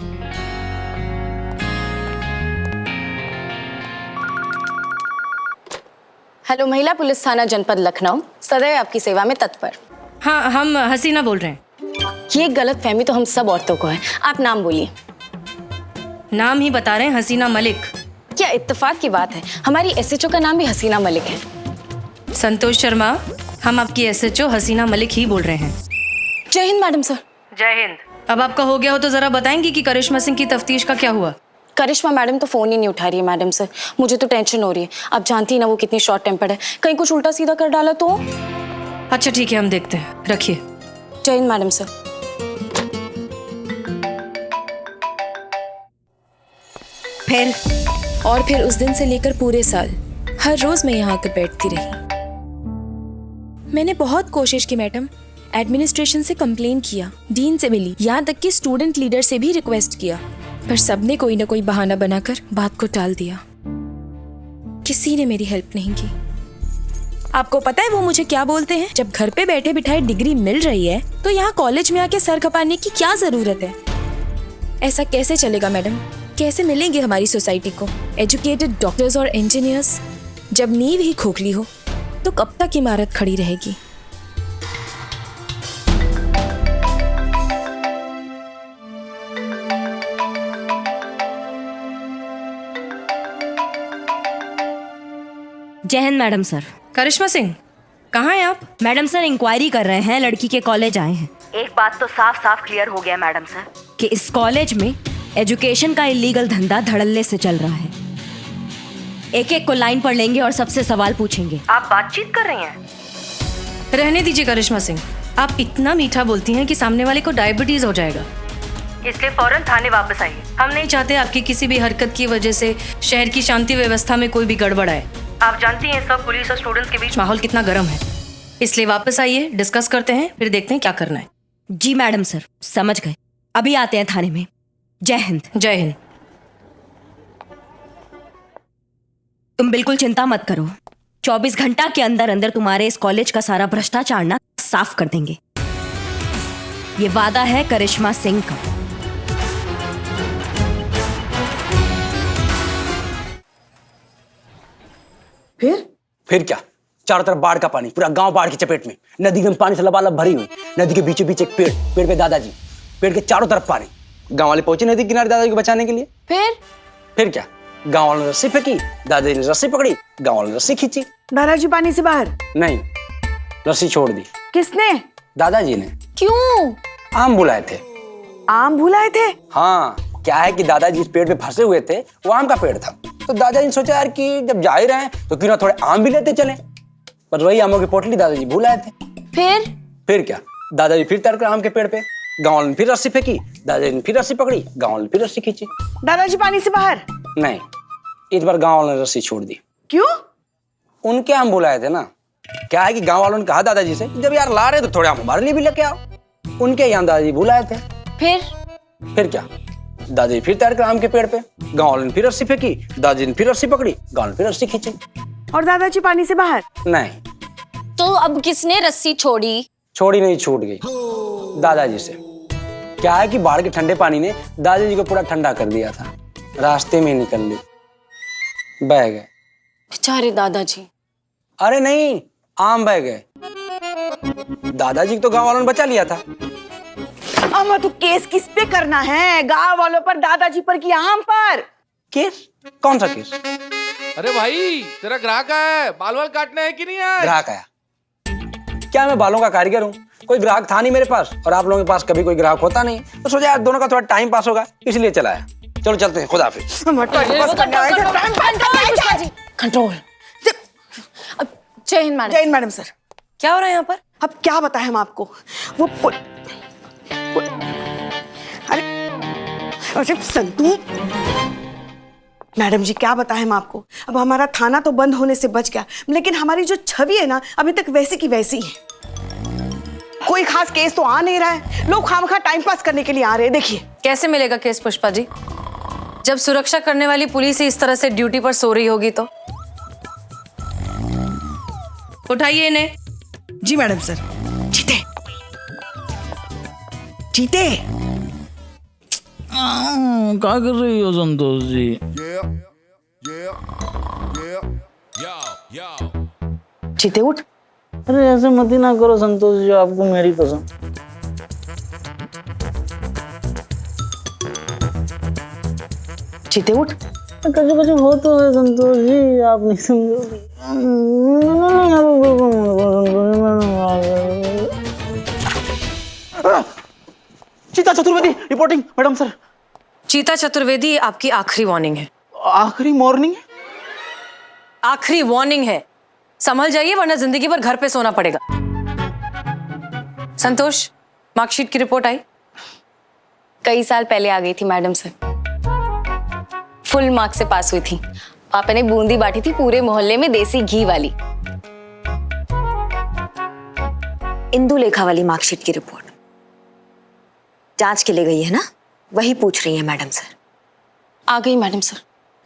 हेलो, महिला पुलिस थाना जनपद लखनऊ, सदैव आपकी सेवा में तत्पर। हाँ, हम हसीना बोल रहे हैं। ये गलत फहमी तो हम सब औरतों को है। आप नाम बोलिए। नाम ही बता रहे हैं, हसीना मलिक। क्या इत्तेफाक की बात है, हमारी SHO का नाम भी हसीना मलिक है। संतोष शर्मा, हम आपकी SHO हसीना मलिक ही बोल रहे हैं। जय हिंद मैडम सर। जय हिंद। अब आपका हो गया हो तो जरा बताएंगी कि करिश्मा सिंह की तफ्तीश का क्या हुआ? करिश्मा मैडम तो फोन ही नहीं उठा रही है मैडम सर। मुझे तो टेंशन हो रही है। आप जानती हैं ना वो कितनी शॉर्ट टेम्पर्ड है, कहीं कुछ उल्टा सीधा कर डाला तो। अच्छा ठीक है, हम देखते हैं, रखिए। जय हिंद मैडम सर। फिर उस दिन से लेकर पूरे साल हर रोज मैं यहाँ आकर बैठती रही। मैंने बहुत कोशिश की मैडम, एडमिनिस्ट्रेशन से कंप्लेन किया, डीन से मिली, यहाँ तक कि स्टूडेंट लीडर से भी रिक्वेस्ट किया, पर सबने कोई ना कोई बहाना बनाकर बात को टाल दिया। किसी ने मेरी हेल्प नहीं की। आपको पता है वो मुझे क्या बोलते हैं? जब घर पे बैठे बिठाए डिग्री मिल रही है तो यहाँ कॉलेज में आके सर खपाने की क्या जरूरत है? ऐसा कैसे चलेगा मैडम? कैसे मिलेंगे हमारी सोसाइटी को एजुकेटेड डॉक्टर्स और इंजीनियर्स? जब नींव ही खोखली हो तो कब तक इमारत खड़ी रहेगी? जय हिंद मैडम सर। करिश्मा सिंह, कहाँ हैं आप? मैडम सर इंक्वायरी कर रहे हैं, लड़की के कॉलेज आए हैं। एक बात तो साफ साफ क्लियर हो गया मैडम सर कि इस कॉलेज में एजुकेशन का इलीगल धंधा धड़ल्ले से चल रहा है। एक एक को लाइन पर लेंगे और सबसे सवाल पूछेंगे। आप बातचीत कर रही हैं? रहने दीजिए करिश्मा सिंह, आप इतना मीठा बोलती हैं कि सामने वाले को डायबिटीज हो जाएगा, इसलिए फौरन थाने वापस आइए। हम नहीं चाहते आपकी किसी भी हरकत की वजह से शहर की शांति व्यवस्था में कोई भी गड़बड़ आए। आप जानती हैं सब पुलिस और स्टूडेंट्स के बीच माहौल कितना गर्म है। इसलिए वापस आइए, डिस्कस करते हैं, फिर देखते हैं क्या करना है। जी मैडम सर, समझ गए। अभी आते हैं थाने में। जय हिंद। जय हिंद। तुम बिल्कुल चिंता मत करो, 24 घंटा के अंदर अंदर तुम्हारे इस कॉलेज का सारा भ्रष्टाचार ना साफ कर देंगे। ये वादा है करिश्मा सिंह का। फिर क्या, चारों तरफ बाढ़ का पानी, पूरा गांव बाढ़ की चपेट में, नदी में पानी से लबालब भरी हुई, नदी के बीचों बीच एक पेड़, पेड़ पे दादाजी, पेड़ के चारों तरफ पानी। गांव वाले पहुंचे नदी किनारे दादाजी को बचाने के लिए। फिर क्या, गांव वालों ने रस्सी फेंकी, दादाजी ने रस्सी पकड़ी, गांव वालों ने रस्सी खींची। दादाजी पानी से बाहर नहीं, रस्सी छोड़ दी। किसने? दादाजी ने। क्यों? आम बुलाए थे। आम भुलाए थे? हाँ, क्या है कि दादाजी इस पेड़ पे फंसे हुए थे, वो आम का पेड़ था, तो दादाजी ने सोचा यार कि जब जा ही रहे हैं तो क्यों ना थोड़े आम भी लेते चले। पर वही आमों की पोटली दादाजी भूल आए थे। फिर क्या, दादाजी फिर तैर कर आम के पेड़ पे, गांव वालों ने फिर रस्सी फेंकी, दादाजी ने फिर रस्सी पकड़ी, गांव वालों ने फिर रस्सी खींची। दादाजी पानी से बाहर? नहीं, इस बार गांव वालों ने रस्सी छोड़ दी। क्यों? उनके आम बुलाए थे ना। क्या है कि गांव वालों ने कहा दादाजी से जब यार ला रहे तो थोड़े आम हमारे लिए भी लेके आओ। उनके यहाँ दादाजी बुलाए थे। फिर क्या, दादाजी फिर तैर कर आम के पेड़ पे, गांव वालों ने फिर रस्सी फेंकी, दादाजी ने फिर रस्सी पकड़ी, गांव ने फिर रस्सी खींची। और दादाजी पानी से बाहर? नहीं। तो अब किसने रस्सी छोड़ी? छोड़ी नहीं, छूट गई दादाजी से। क्या है कि बाढ़ के ठंडे पानी ने दादाजी को पूरा ठंडा कर दिया था, रास्ते में निकल ली, बह गए बेचारे दादाजी। अरे नहीं, आम बह गए। दादाजी को तो गांव वालों ने बचा लिया था। अम्मा तो केस किस पे करना है? गांव वालों पर, दादाजी पर कि आम पर? केस? कौन सा केस? अरे भाई, तेरा ग्राहक है, बाल वाल काटने है कि नहीं है? ग्राहक आया? क्या मैं बालों का कारीगर हूँ? कोई ग्राहक था नहीं मेरे पास, और आप लोगों के पास कभी कोई ग्राहक होता नहीं, तो सोचा यार दोनों का थोड़ा टाइम पास होगा, इसलिए चलाया। चलो चलते हैं, खुदा हाफिज। कंट्रोल। जय हिंद मैडम। जय हिंद मैडम सर। क्या हो रहा है यहाँ पर? अब क्या बताएं हम आपको, वो अरे संतू मैडम जी, क्या बताएं हम आपको। अब हमारा थाना तो बंद होने से बच गया, लेकिन हमारी जो छवि है ना अभी तक वैसी की वैसी है। कोई खास केस तो आ नहीं रहा है, लोग खामखा टाइम पास करने के लिए आ रहे हैं। देखिए कैसे मिलेगा केस पुष्पा जी, जब सुरक्षा करने वाली पुलिस ही इस तरह से ड्यूटी पर सो रही होगी तो। उठाइए इन्हें। जी मैडम सर। जीते जीते क्या कर रही हो संतोष जी? जीते उठ। अरे ऐसे मत ही ना करो संतोष जी, आपको मेरी कसम। जीते उठ। कुछ कुछ हो तो है संतोष जी, आप नहीं समझोगे। चीता चतुर्वेदी रिपोर्टिंग मैडम सर। चीता चतुर्वेदी, आपकी आखिरी वार्निंग है। आखिरी मॉर्निंग? आखिरी वार्निंग है, संभल जाइए वरना जिंदगी भर घर पे सोना पड़ेगा। संतोष, मार्कशीट की रिपोर्ट आई? कई साल पहले आ गई थी मैडम सर, फुल मार्क्स से पास हुई थी। पापा ने बूंदी बांटी थी पूरे मोहल्ले में, देसी घी वाली। इंदु लेखा वाली मार्कशीट की रिपोर्ट जांच के लिए गई है ना, वही पूछ रही है मैडम सर। आ गई मैडम सर।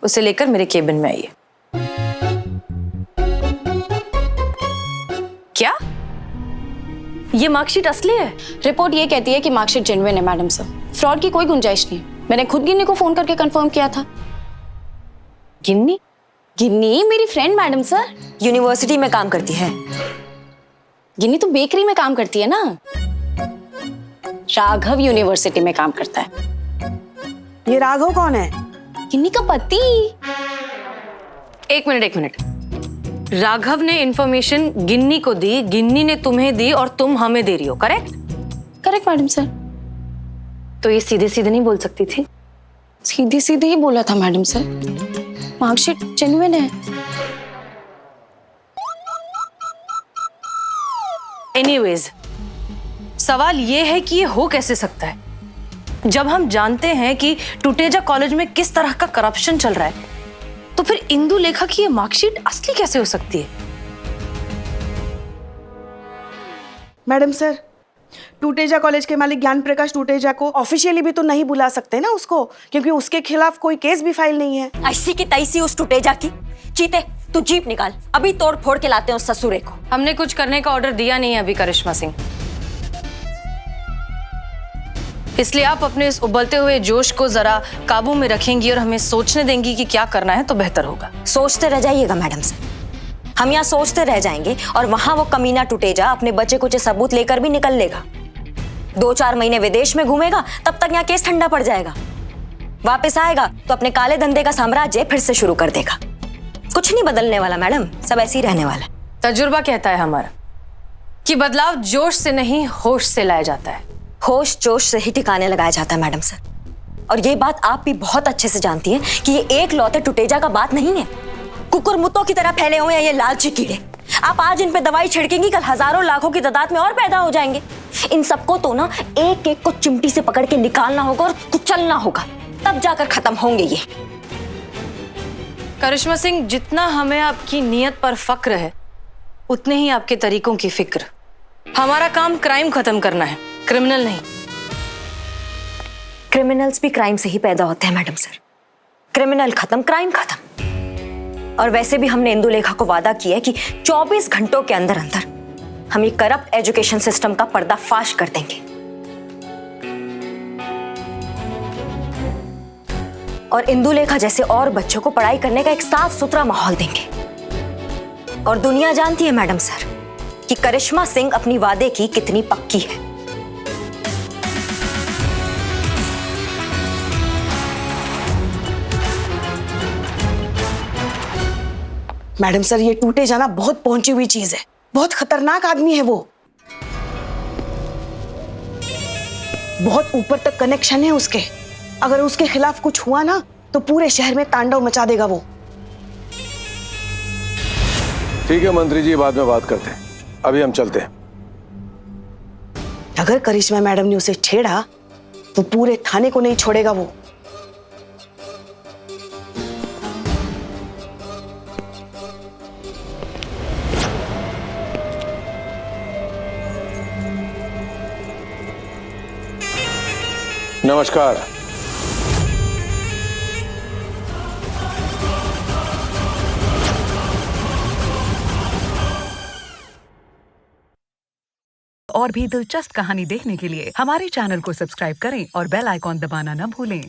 उसे लेकर मेरे केबिन में आइए। क्या ये मार्कशीट असली है? रिपोर्ट ये कहती है कि मार्कशीट जेन्युइन है मैडम सर, फ्रॉड की कोई गुंजाइश नहीं। मैंने खुद गिन्नी को फोन करके कंफर्म किया था। गिन्नी? गिन्नी मेरी फ्रेंड मैडम सर, यूनिवर्सिटी में काम करती है। गिन्नी तो बेकरी में काम करती है ना, राघव यूनिवर्सिटी में काम करता है। ये राघव कौन है? गिन्नी का पति। एक मिनट। राघव ने इंफॉर्मेशन गिन्नी को दी, गिन्नी ने तुम्हें दी और तुम हमें दे रही हो, करेक्ट? Correct madam sir. तो ये सीधे सीधे नहीं बोल सकती थी? सीधे सीधे ही बोला था मैडम सर, मार्कशीट जेन्युइन है। एनीवेज, सवाल ये है कि ये हो कैसे सकता है जब हम जानते हैं कि टुटेजा कॉलेज में किस तरह का करप्शन चल रहा है, तो फिर इंदु लेखा की ये मार्कशीट असली कैसे हो सकती है? मैडम सर, टूटेजा कॉलेज के मालिक ज्ञान प्रकाश टूटेजा को ऑफिशियली भी तो नहीं बुला सकते ना उसको, क्योंकि उसके खिलाफ कोई केस भी फाइल नहीं है। ऐसी की तैसी उस टूटेजा की। चीते, तू जीप निकाल, अभी तोड़ फोड़ के लाते हैं उस ससुरे को। हमने कुछ करने का ऑर्डर दिया नहीं है अभी करिश्मा सिंह, इसलिए आप अपने इस उबलते हुए जोश को जरा काबू में रखेंगी और हमें सोचने देंगी कि क्या करना है तो बेहतर होगा। सोचते रह जाइएगा मैडम सर, हम यहाँ सोचते रह जाएंगे और वहां वो कमीना टूटेजा अपने बच्चे कुछ सबूत लेकर भी निकल लेगा। 2-4 महीने विदेश में घूमेगा, तब तक यहाँ केस ठंडा पड़ जाएगा। वापस आएगा तो अपने काले धंधे का साम्राज्य फिर से शुरू कर देगा। कुछ नहीं बदलने वाला मैडम, सब ऐसे ही रहने वाला। तजुर्बा कहता है हमारा कि बदलाव जोश से नहीं होश से लाया जाता है। होश जोश से ही ठिकाने लगाया जाता है मैडम सर, और ये बात आप भी बहुत अच्छे से जानती हैं कि ये एक लौते टूटेजा का बात नहीं है। कुकुर मुत्तों की तरह फैले हुए हैं ये लालची कीड़े। आप आज इन पे दवाई छिड़केंगी, कल हजारों लाखों की तादाद में और पैदा हो जाएंगे। इन सबको तो ना एक एक को चिमटी से पकड़ के निकालना होगा और कुचलना होगा, तब जाकर खत्म होंगे ये। करिश्मा सिंह, जितना हमें आपकी नीयत पर फक्र है उतने ही आपके तरीकों की फिक्र। हमारा काम क्राइम खत्म करना है, क्रिमिनल नहीं। क्रिमिनल्स भी क्राइम से ही पैदा होते हैं मैडम सर। क्रिमिनल खत्म, क्राइम खत्म। और वैसे भी हमने इंदुलेखा को वादा किया है कि 24 घंटों के अंदर अंदर हम ये करप्ट एजुकेशन सिस्टम का पर्दाफाश कर देंगे और इंदुलेखा जैसे और बच्चों को पढ़ाई करने का एक साफ सुथरा माहौल देंगे। और दुनिया जानती है मैडम सर कि करिश्मा सिंह अपनी वादे की कितनी पक्की है। मैडम सर, ये टूटेजा ना बहुत पहुंची हुई चीज है, बहुत खतरनाक आदमी है वो। बहुत ऊपर तक कनेक्शन है उसके। अगर उसके खिलाफ कुछ हुआ ना तो पूरे शहर में तांडव मचा देगा वो। ठीक है मंत्री जी, बाद में बात करते हैं, अभी हम चलते हैं। अगर करिश्मा मैडम ने उसे छेड़ा तो पूरे थाने को नहीं छोड़ेगा वो। नमस्कार। और भी दिलचस्प कहानी देखने के लिए हमारे चैनल को सब्सक्राइब करें और बेल आइकॉन दबाना न भूलें।